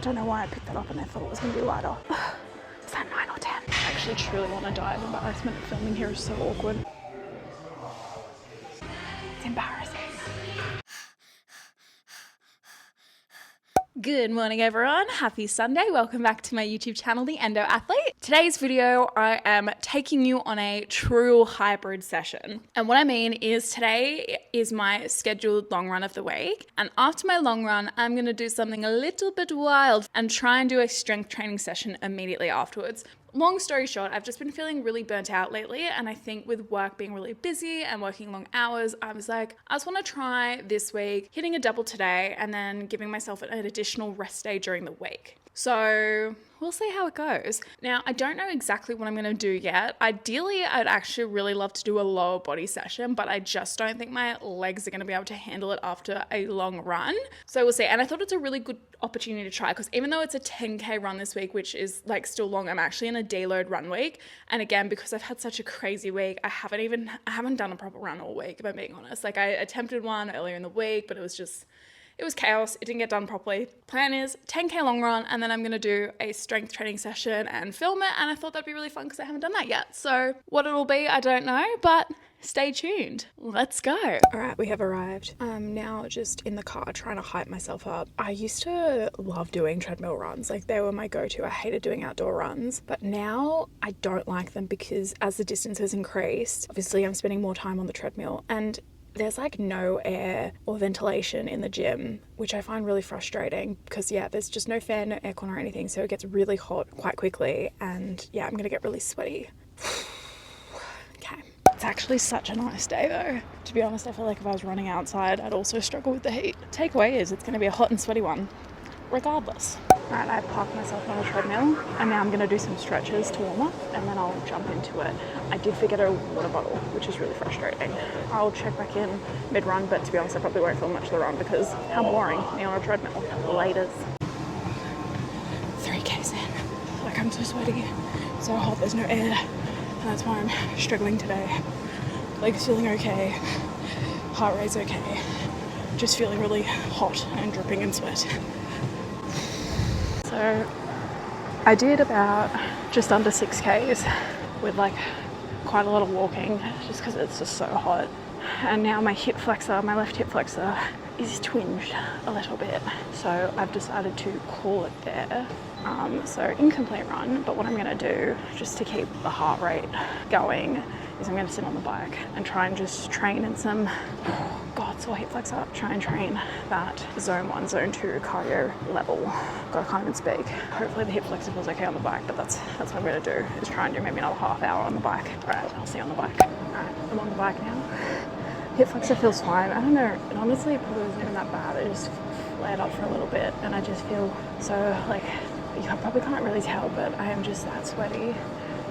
don't know why I picked that up and I thought it was going to be lighter. Is that 9 or 10? I actually truly want to die of embarrassment. Filming here is so awkward. It's embarrassing. Good morning everyone, happy Sunday. Welcome back to my YouTube channel, The Endo Athlete. Today's video, I am taking you on a true hybrid session. And what I mean is today is my scheduled long run of the week. And after my long run, I'm gonna do something a little bit wild and try and do a strength training session immediately afterwards. Long story short, I've just been feeling really burnt out lately, and I think with work being really busy and working long hours, I was like, I just want to try this week hitting a double today and then giving myself an additional rest day during the week. So we'll see how it goes. Now, I don't know exactly what I'm going to do yet. Ideally, I'd actually really love to do a lower body session, but I just don't think my legs are going to be able to handle it after a long run. So we'll see. And I thought it's a really good opportunity to try because even though it's a 10K run this week, which is like still long, I'm actually in a deload run week. And again, because I've had such a crazy week, I haven't done a proper run all week, if I'm being honest. Like I attempted one earlier in the week, but it was chaos. It didn't get done properly. Plan is 10K long run, and then I'm going to do a strength training session and film it. And I thought that'd be really fun because I haven't done that yet. So what it'll be, I don't know, but stay tuned. Let's go. All right, we have arrived. I'm now just in the car trying to hype myself up. I used to love doing treadmill runs. Like they were my go-to. I hated doing outdoor runs, but now I don't like them because as the distance has increased, obviously I'm spending more time on the treadmill and there's like no air or ventilation in the gym, which I find really frustrating because there's just no fan, no aircon or anything. So it gets really hot quite quickly and I'm gonna get really sweaty. Okay. It's actually such a nice day though. To be honest, I feel like if I was running outside, I'd also struggle with the heat. Takeaway is it's gonna be a hot and sweaty one, regardless. All right, I parked myself on a treadmill and now I'm gonna do some stretches to warm up and then I'll jump into it. I did forget a water bottle, which is really frustrating. I'll check back in mid-run, but to be honest, I probably won't film much of the run because how boring, me on a treadmill. Laters. 3Ks in. Like I'm so sweaty, so hot, there's no air. And that's why I'm struggling today. Legs feeling okay, heart rate's okay. Just feeling really hot and dripping in sweat. So I did about just under 6Ks with like quite a lot of walking just because it's just so hot. And now my hip flexor, my left hip flexor is twinged a little bit. So I've decided to call it there. So incomplete run, but what I'm gonna do just to keep the heart rate going is I'm gonna sit on the bike and try and just train in some, sore hip flexor, try and train that zone 1, zone 2 cardio level. God, I can't even speak. Hopefully the hip flexor feels okay on the bike, but that's what I'm gonna do, is try and do maybe another half hour on the bike. All right, I'll see you on the bike. All right, I'm on the bike now. Hip flexor feels fine. I don't know, and honestly, it probably wasn't even that bad. It just flared up for a little bit and I just feel so like, you probably can't really tell, but I am just that sweaty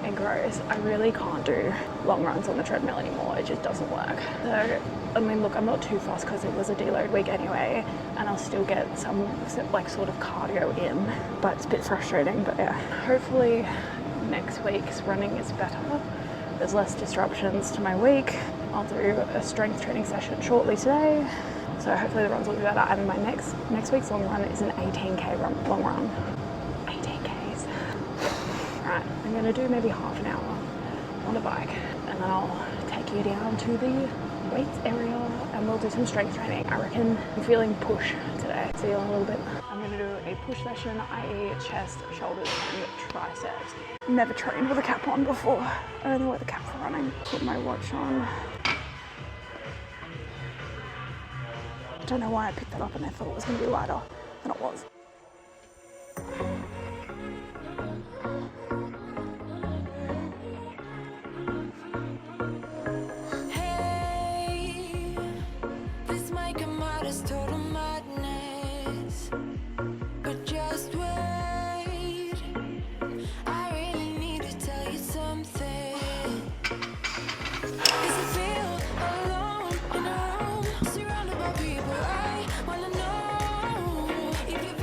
and gross. I really can't do long runs on the treadmill anymore. It just doesn't work. So, I mean, look, I'm not too fussed because it was a deload week anyway, and I'll still get some like sort of cardio in, but it's a bit frustrating. But yeah, hopefully next week's running is better. There's less disruptions to my week. I'll do a strength training session shortly today. So hopefully the runs will be better. And my next week's long run is an 18K long run. 18Ks. Right, I'm gonna do maybe half an hour on the bike and then I'll take you down to the weights area and we'll do some strength training. I reckon I'm feeling push today. See you in a little bit. I'm gonna do a push session, i.e. chest, shoulders and triceps. Never trained with a cap on before. I only wear the cap for running. Put my watch on. I don't know why I picked that up and I thought it was gonna be lighter than it was. Surrounded by people I wanna know if you've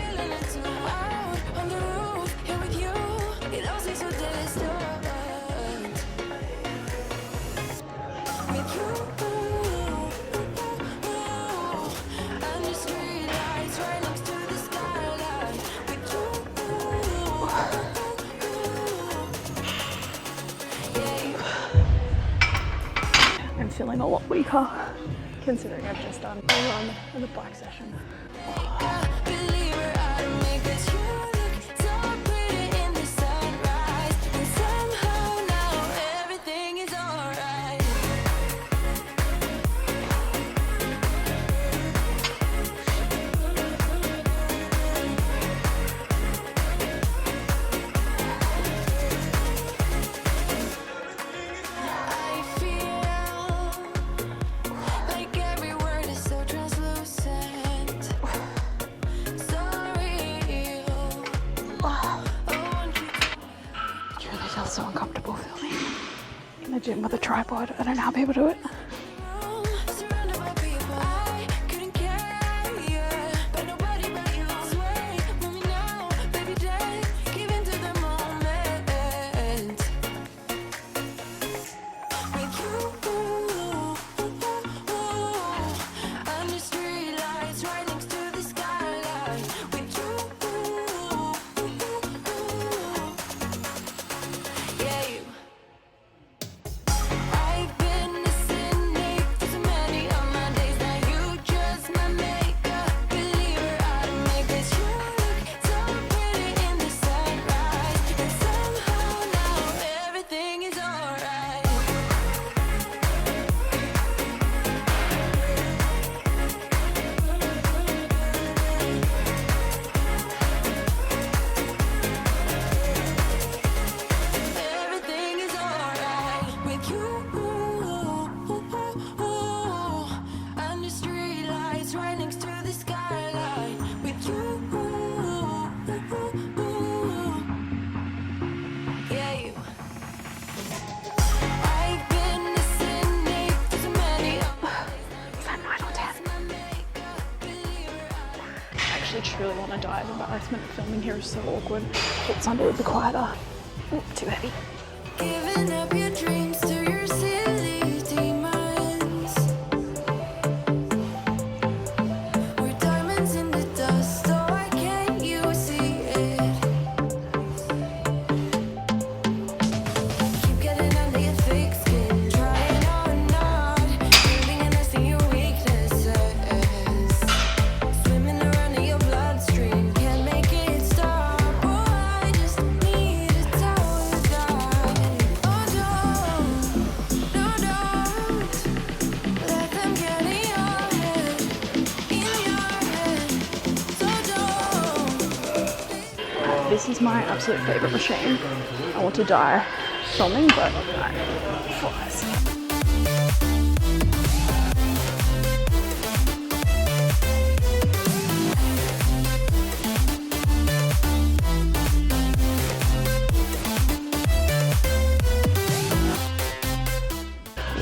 feeling a lot weaker considering I've just done a run and a bike session. So uncomfortable filming in the gym with a tripod. I don't know how people do it. I truly want to die. The embarrassment of filming here is so awkward. Thought Sunday would be quieter. Ooh, too heavy. Giving up your dreams to your silly demons. We're diamonds in the dust, so why can't you see it? Keep getting under your thick skin, trying or not, living and nesting your weaknesses. Swimming around in your bloodstream, can't make it stop. Oh, I just need to tell you that. Oh, don't let them get in your head, so don't. This is my absolute favorite machine. I want to die filming, but flies.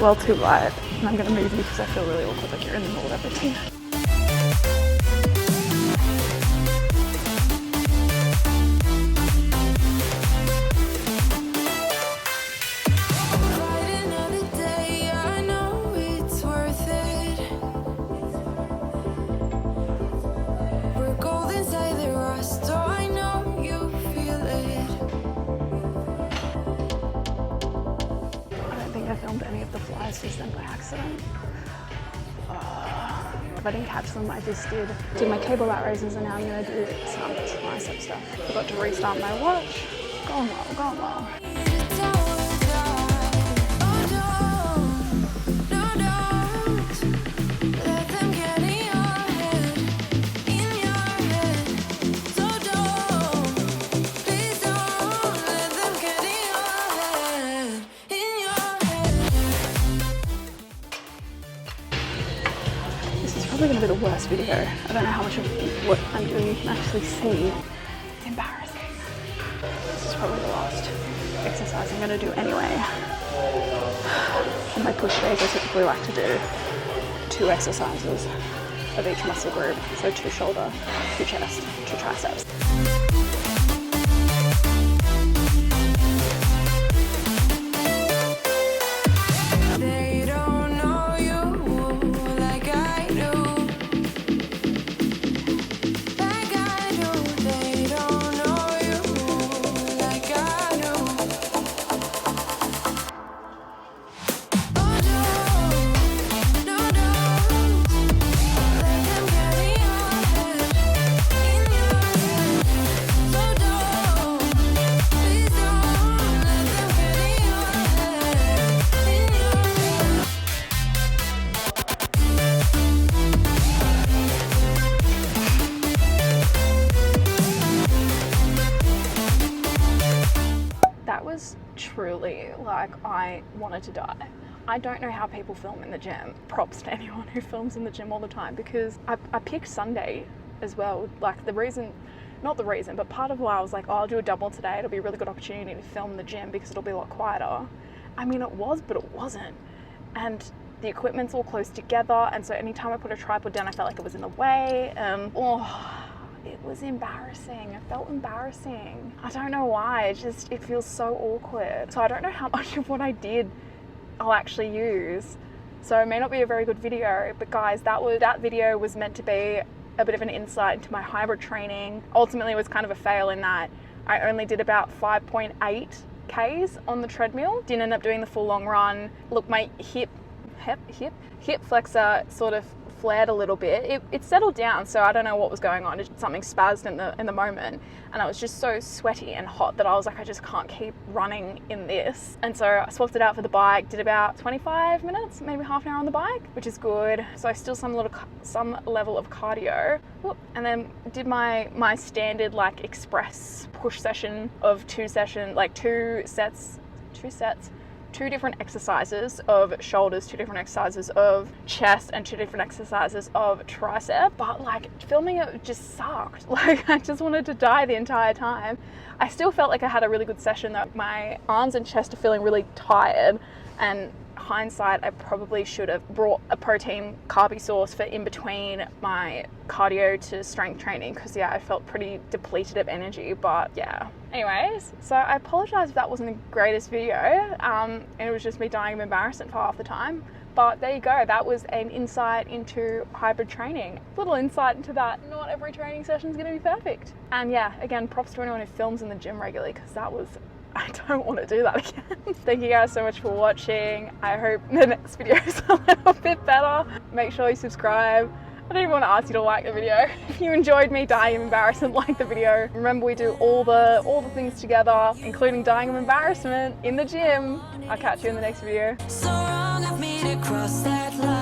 Well, too light, and I'm gonna move you because I feel really awkward like you're in the middle of everything. Fight another day, I know it's worth it. We're gold inside the rust, so I know you feel it. I don't think I filmed any of the flies just then by accident. If I didn't catch them, I just did my cable lat raises, and now I'm gonna do some tricep stuff. Forgot to restart my watch. Going well, going well. Probably gonna be the worst video. I don't know how much of what I'm doing you can actually see. It's embarrassing. This is probably the last exercise I'm gonna do anyway. On my push days, I typically like to do 2 exercises of each muscle group. So 2 shoulder, 2 chest, 2 triceps. truly, like, I wanted to die. I don't know how people film in the gym. Props to anyone who films in the gym all the time, because I picked Sunday as well. Like, not the reason, but part of why I was like, oh, I'll do a double today. It'll be a really good opportunity to film in the gym because it'll be a lot quieter. I mean, it was, but it wasn't. And the equipment's all close together, and so anytime I put a tripod down, I felt like it was in the way. It was embarrassing. It felt embarrassing. I don't know why. It feels so awkward. So I don't know how much of what I did I'll actually use. So it may not be a very good video, but guys, that video was meant to be a bit of an insight into my hybrid training. Ultimately, it was kind of a fail in that I only did about 5.8 Ks on the treadmill. Didn't end up doing the full long run. Look, my hip flexor sort of flared a little bit. It settled down, so I don't know what was going on. Something spazzed in the moment, and I was just so sweaty and hot that I was like, I just can't keep running in this. And so I swapped it out for the bike, did about 25 minutes, maybe half an hour on the bike, which is good. So I still some level of cardio. Whoop. And then did my standard like express push session of two sets, 2 different exercises of shoulders, 2 different exercises of chest, and 2 different exercises of tricep. But like, filming it just sucked. Like, I just wanted to die the entire time. I still felt like I had a really good session though. My arms and chest are feeling really tired, and hindsight, I probably should have brought a protein carby source for in between my cardio to strength training, because yeah, I felt pretty depleted of energy. But yeah, anyways, so I apologize if that wasn't the greatest video, and it was just me dying of embarrassment for half the time. But there you go, that was an insight into hybrid training. Little insight into that not every training session is going to be perfect. And yeah, again, props to anyone who films in the gym regularly, because I don't want to do that again. Thank you guys so much for watching. I hope the next video is a little bit better. Make sure you subscribe. I don't even want to ask you to like the video. If you enjoyed me dying of embarrassment, like the video. Remember, we do all the things together, including dying of embarrassment in the gym. I'll catch you in the next video. So wrong of me to cross that line.